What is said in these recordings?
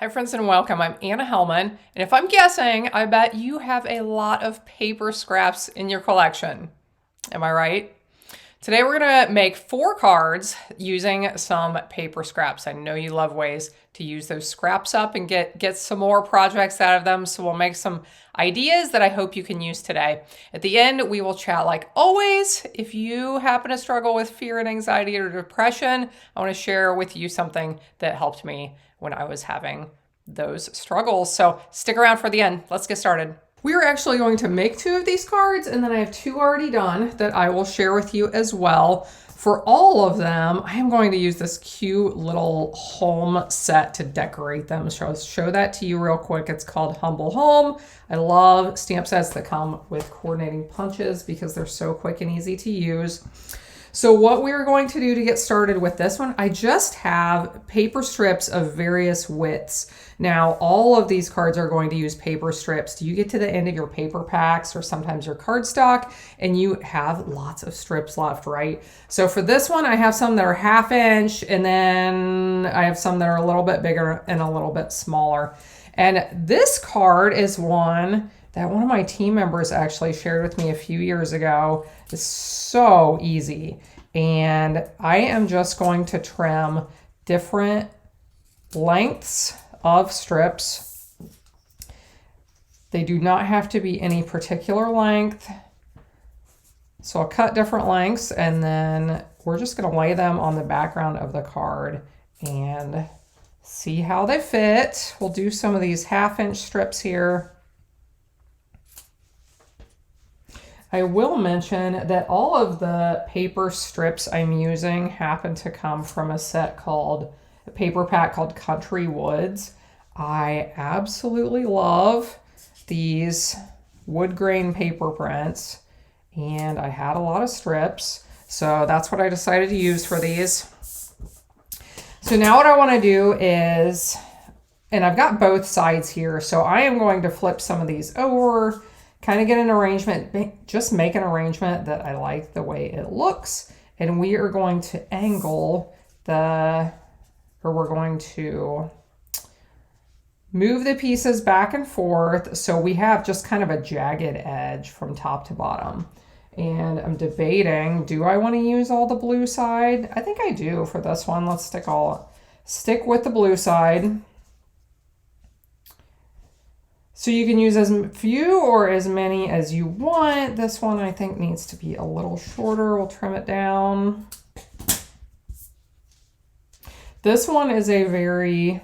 Hi friends and welcome. I'm Anna Helman, and if I'm guessing, I bet you have a lot of paper scraps in your collection. Am I right? Today we're gonna make 4 cards using some paper scraps. I know you love ways to use those scraps up and get some more projects out of them, so we'll make some ideas that I hope you can use today. At the end, we will chat like always. If you happen to struggle with fear and anxiety or depression, I wanna share with you something that helped me when I was having those struggles. So stick around for the end. Let's get started. We are actually going to make 2 of these cards, and then I have 2 already done that I will share with you as well. For all of them, I am going to use this cute little home set to decorate them. So I'll show that to you real quick. It's called Humble Home. I love stamp sets that come with coordinating punches because they're so quick and easy to use. So what we're going to do to get started with this one, I just have paper strips of various widths. Now, all of these cards are going to use paper strips. You get to the end of your paper packs or sometimes your cardstock and you have lots of strips left, right? So for this one, I have some that are 1/2 inch and then I have some that are a little bit bigger and a little bit smaller. And this card is one that one of my team members actually shared with me a few years ago. It's so easy. And I am just going to trim different lengths of strips. They do not have to be any particular length. So I'll cut different lengths and then we're just going to lay them on the background of the card and see how they fit. We'll do some of these 1/2 inch strips here. I will mention that all of the paper strips I'm using happen to come from a paper pack called Country Woods. I absolutely love these wood grain paper prints and I had a lot of strips. So that's what I decided to use for these. So now what I want to do is, and I've got both sides here, so I am going to flip some of these over, kind of get an arrangement, just make an arrangement that I like the way it looks. And we are going to angle we're going to move the pieces back and forth so we have just kind of a jagged edge from top to bottom. And I'm debating, do I want to use all the blue side? I think I do for this one. Let's stick with the blue side. So you can use as few or as many as you want. This one I think needs to be a little shorter. We'll trim it down. This one is a very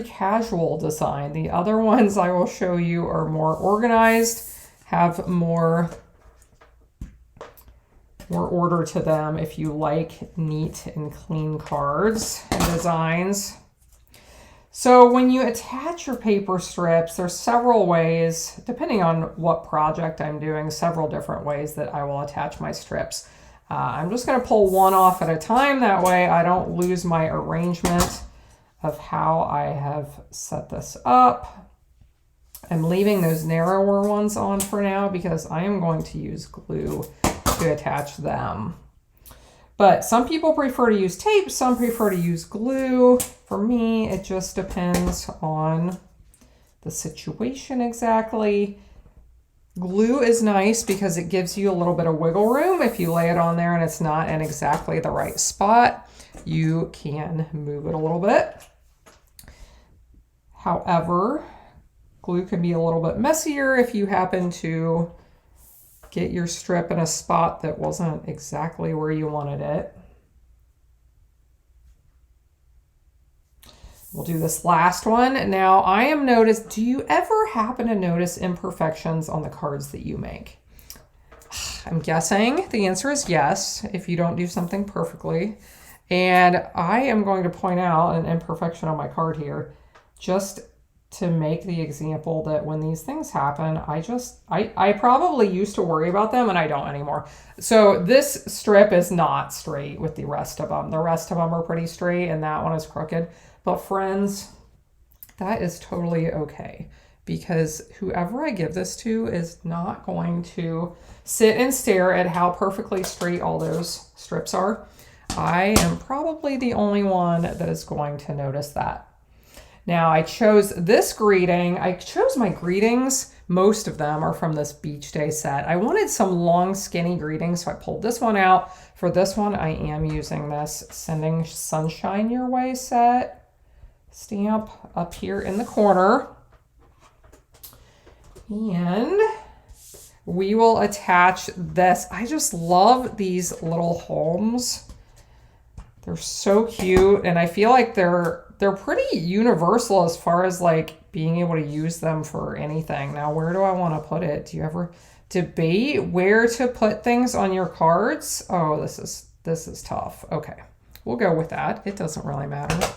casual design. The other ones I will show you are more organized, have more order to them if you like neat and clean cards and designs. So when you attach your paper strips, there's several ways, depending on what project I'm doing, several different ways that I will attach my strips. I'm just going to pull one off at a time. That way I don't lose my arrangement of how I have set this up. I'm leaving those narrower ones on for now because I am going to use glue to attach them. But some people prefer to use tape, some prefer to use glue. For me, it just depends on the situation exactly. Glue is nice because it gives you a little bit of wiggle room. If you lay it on there and it's not in exactly the right spot, you can move it a little bit. However, glue can be a little bit messier if you happen to get your strip in a spot that wasn't exactly where you wanted it. We'll do this last one. Now do you ever happen to notice imperfections on the cards that you make? I'm guessing the answer is yes, if you don't do something perfectly. And I am going to point out an imperfection on my card here, just to make the example that when these things happen, I probably used to worry about them and I don't anymore. So this strip is not straight with the rest of them. The rest of them are pretty straight and that one is crooked. But friends, that is totally okay because whoever I give this to is not going to sit and stare at how perfectly straight all those strips are. I am probably the only one that is going to notice that. Now I chose this greeting. I chose my greetings. Most of them are from this beach day set. I wanted some long skinny greetings, so I pulled this one out. For this one, I am using this Sending Sunshine Your Way set stamp up here in the corner. And we will attach this. I just love these little homes. They're so cute, and I feel like they're pretty universal as far as like being able to use them for anything. Now, where do I want to put it? Do you ever debate where to put things on your cards? Oh, this is tough. Okay, we'll go with that. It doesn't really matter.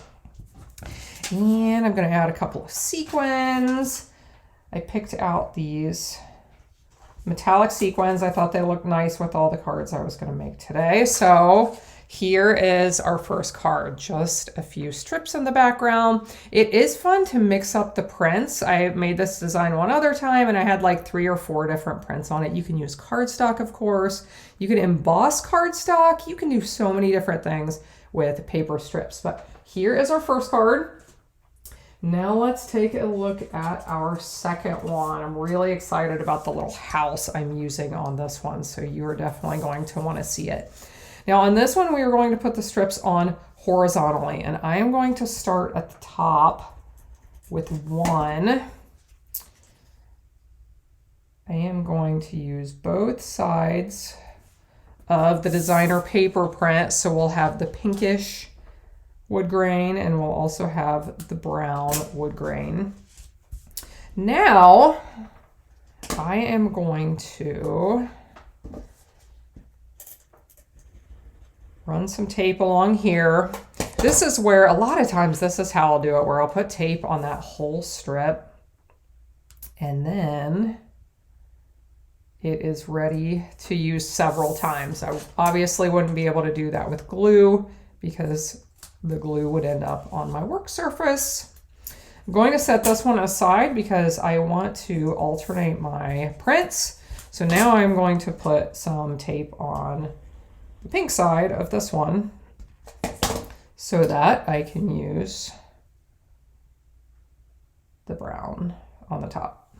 And I'm going to add a couple of sequins. I picked out these metallic sequins. I thought they looked nice with all the cards I was going to make today. So here is our first card, just a few strips in the background. It is fun to mix up the prints. I made this design one other time and I had like 3 or 4 different prints on it. You can use cardstock, of course. You can emboss cardstock. You can do so many different things with paper strips. But here is our first card. Now let's take a look at our second one. I'm really excited about the little house I'm using on this one, so you are definitely going to want to see it. Now on this one, we are going to put the strips on horizontally, and I am going to start at the top with one. I am going to use both sides of the designer paper print, so we'll have the pinkish wood grain and we'll also have the brown wood grain. Now I am going to run some tape along here. This is where a lot of times this is how I'll do it, where I'll put tape on that whole strip and then it is ready to use several times. I obviously wouldn't be able to do that with glue because the glue would end up on my work surface. I'm going to set this one aside because I want to alternate my prints. So now I'm going to put some tape on the pink side of this one so that I can use the brown on the top.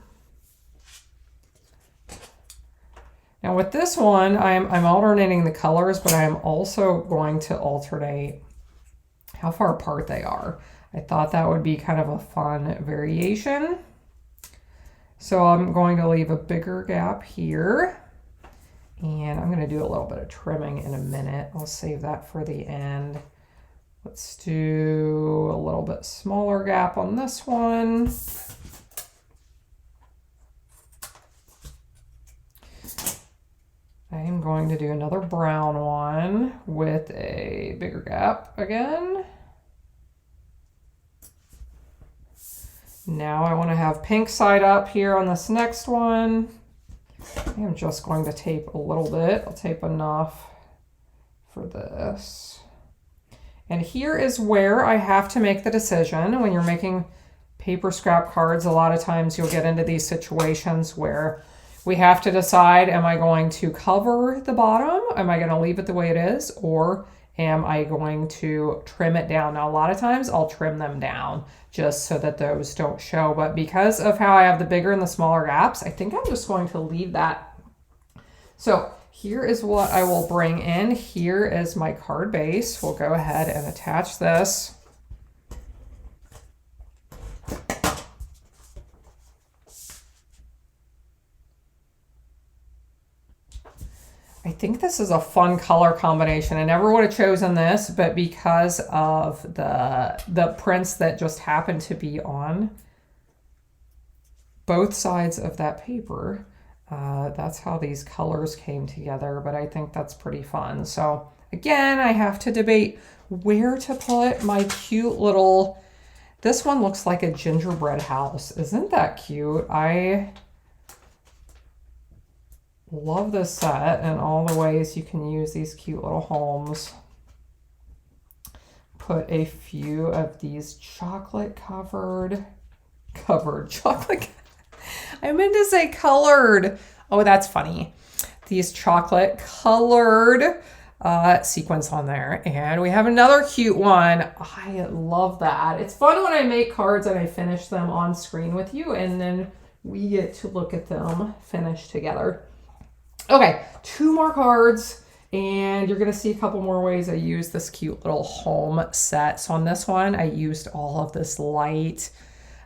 Now with this one, I'm alternating the colors, but I'm also going to alternate how far apart they are. I thought that would be kind of a fun variation. So I'm going to leave a bigger gap here. And I'm going to do a little bit of trimming in a minute. I'll save that for the end. Let's do a little bit smaller gap on this one. I am going to do another brown one with a bigger gap again. Now I want to have pink side up here on this next one. I'm just going to tape a little bit. I'll tape enough for this. And here is where I have to make the decision. When you're making paper scrap cards, a lot of times you'll get into these situations where we have to decide, am I going to cover the bottom? Am I going to leave it the way it is? Or am I going to trim it down? Now, a lot of times I'll trim them down just so that those don't show. But because of how I have the bigger and the smaller gaps, I think I'm just going to leave that. So here is what I will bring in. Here is my card base. We'll go ahead and attach this. I think this is a fun color combination. I never would have chosen this, but because of the prints that just happen to be on both sides of that paper, that's how these colors came together, but I think that's pretty fun. So again, I have to debate where to put my cute little, this one looks like a gingerbread house. Isn't that cute? I love this set and all the ways you can use these cute little homes. Put a few of these chocolate covered chocolate. I meant to say colored. Oh, that's funny. These chocolate colored sequence on there. And we have another cute one. I love that. It's fun when I make cards and I finish them on screen with you, and then we get to look at them finished together. Okay, 2 more cards, and you're gonna see a couple more ways I use this cute little home set. So on this one, I used all of this light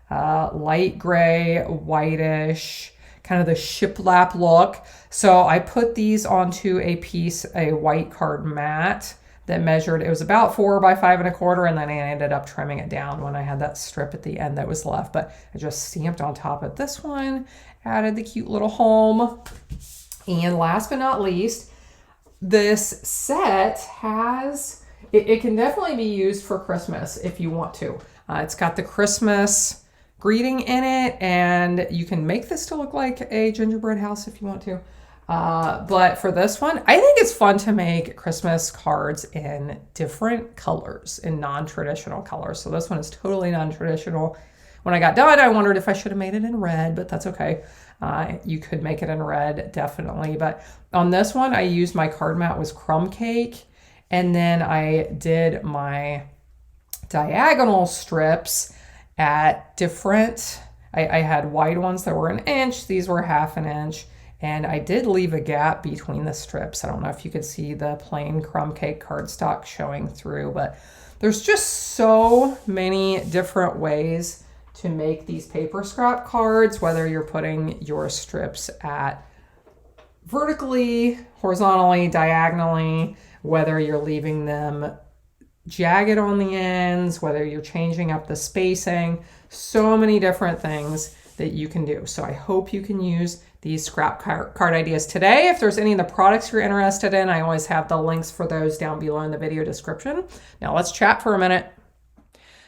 gray, whitish, kind of the shiplap look. So I put these onto a white card mat that measured, it was about 4 by 5 1/4, and then I ended up trimming it down when I had that strip at the end that was left. But I just stamped on top of this one, added the cute little home. And last but not least, this set has, it can definitely be used for Christmas if you want to. It's got the Christmas greeting in it, and you can make this to look like a gingerbread house if you want to. But for this one, I think it's fun to make Christmas cards in different colors, in non-traditional colors. So this one is totally non-traditional. When I got done, I wondered if I should have made it in red, but that's okay. You could make it in red, definitely. But on this one, I used my card mat was crumb cake, and then I did my diagonal strips at different, I had wide ones that were 1 inch, these were 1/2 inch, and I did leave a gap between the strips. I don't know if you could see the plain crumb cake cardstock showing through, but there's just so many different ways to make these paper scrap cards, whether you're putting your strips at vertically, horizontally, diagonally, whether you're leaving them jagged on the ends, whether you're changing up the spacing, so many different things that you can do. So I hope you can use these scrap card ideas today. If there's any of the products you're interested in, I always have the links for those down below in the video description. Now let's chat for a minute.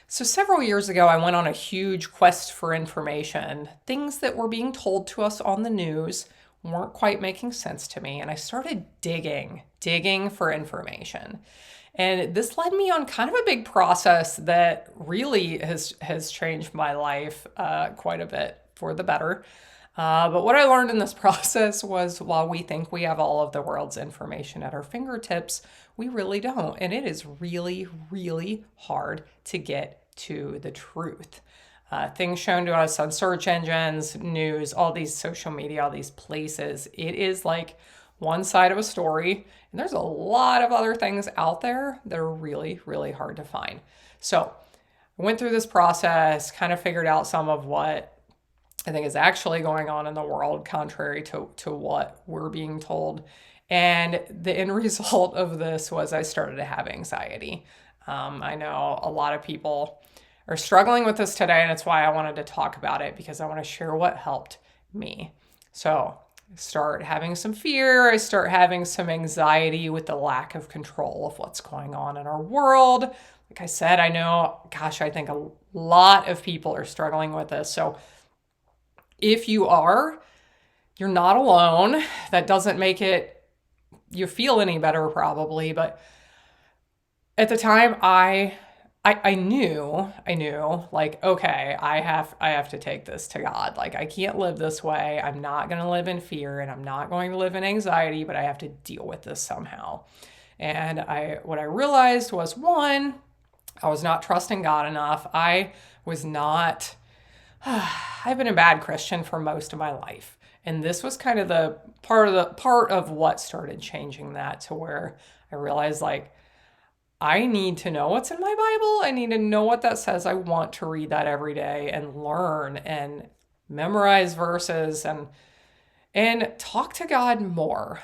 So several years ago, I went on a huge quest for information. Things that were being told to us on the news weren't quite making sense to me, and I started digging for information. And this led me on kind of a big process that really has changed my life quite a bit for the better. But what I learned in this process was, while we think we have all of the world's information at our fingertips, we really don't. And it is really, really hard to get to the truth. Things shown to us on search engines, news, all these social media, all these places, it is like one side of a story, and there's a lot of other things out there that are really, really hard to find. So I went through this process, kind of figured out some of what I think is actually going on in the world, contrary to what we're being told. And the end result of this was I started to have anxiety. I know a lot of people are struggling with this today, and it's why I wanted to talk about it, because I want to share what helped me. So I start having some fear. I start having some anxiety with the lack of control of what's going on in our world. Like I said, I know, gosh, I think a lot of people are struggling with this. So if you are, you're not alone. That doesn't make it you feel any better probably, but at the time I knew like, okay, I have to take this to God. Like, I can't live this way. I'm not going to live in fear, and I'm not going to live in anxiety, but I have to deal with this somehow. And what I realized was, one, I was not trusting God enough. I was not, I've been a bad Christian for most of my life. And this was kind of the part of what started changing that, to where I realized, like, I need to know what's in my Bible. I need to know what that says. I want to read that every day and learn and memorize verses and talk to God more.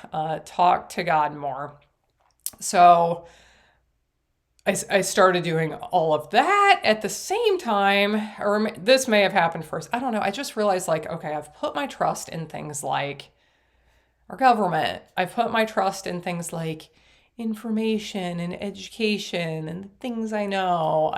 So I started doing all of that at the same time, or this may have happened first. I don't know. I just realized, like, okay, I've put my trust in things like our government. I've put my trust in things like information and education and the things I know.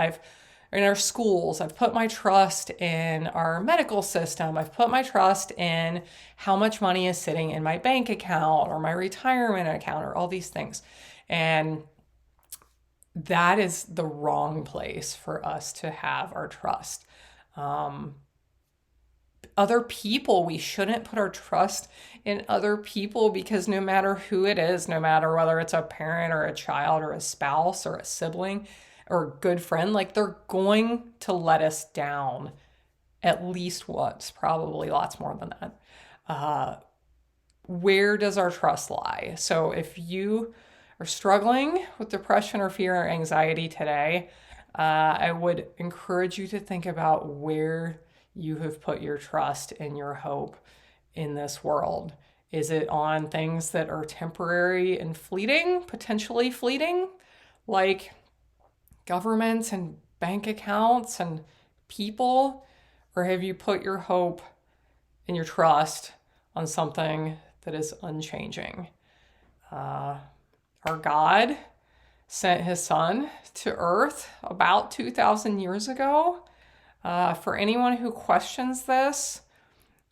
In our schools, I've put my trust in our medical system. I've put my trust in how much money is sitting in my bank account or my retirement account, or all these things. And that is the wrong place for us to have our trust. other people. We shouldn't put our trust in other people because no matter who it is, no matter whether it's a parent or a child or a spouse or a sibling or a good friend, like they're going to let us down at least once, probably lots more than that. Where does our trust lie? So if you are struggling with depression or fear or anxiety today, I would encourage you to think about where you have put your trust and your hope in this world. Is it on things that are temporary and fleeting, potentially fleeting, like governments and bank accounts and people? Or have you put your hope and your trust on something that is unchanging? Our God sent his son to earth about 2,000 years ago. For anyone who questions this,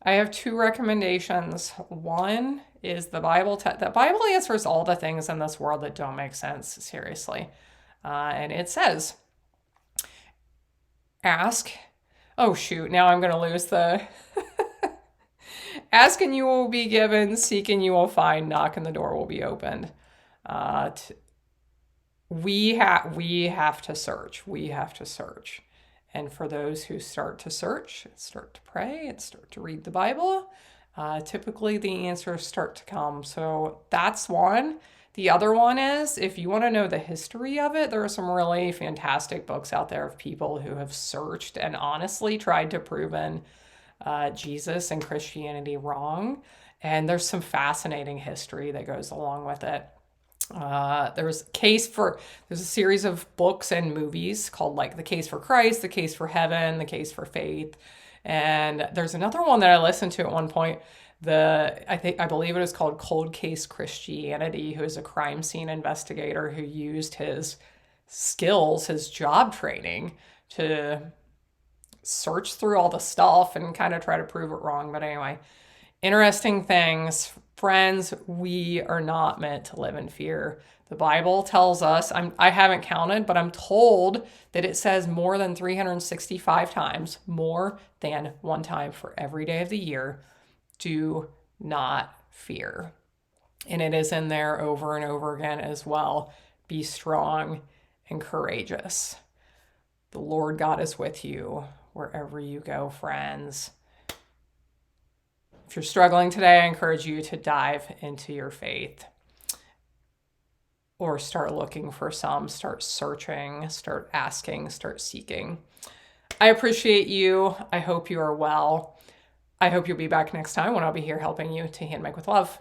I have two recommendations. One is the Bible. The Bible answers all the things in this world that don't make sense, seriously. And it says, ask. Oh, shoot. Now I'm going to lose the... Ask and you will be given, seek and you will find, knock and the door will be opened. We have to search. We have to search. And for those who start to search, start to pray, and start to read the Bible, typically the answers start to come. So that's one. The other one is, if you want to know the history of it, there are some really fantastic books out there of people who have searched and honestly tried to prove Jesus and Christianity wrong. And there's some fascinating history that goes along with it. There's a series of books and movies called like The Case for Christ, The Case for Heaven, The Case for Faith. And there's another one that I listened to at one point. I believe it was called Cold Case Christianity, who is a crime scene investigator who used his skills, his job training to search through all the stuff and kind of try to prove it wrong. But anyway, interesting things. Friends, we are not meant to live in fear. The Bible tells us, I haven't counted, but I'm told that it says more than 365 times, more than one time for every day of the year, do not fear. And it is in there over and over again as well. Be strong and courageous. The Lord God is with you wherever you go, friends. If you're struggling today, I encourage you to dive into your faith or start looking for some, start searching, start asking, start seeking. I appreciate you. I hope you are well. I hope you'll be back next time when I'll be here helping you to handmake with love.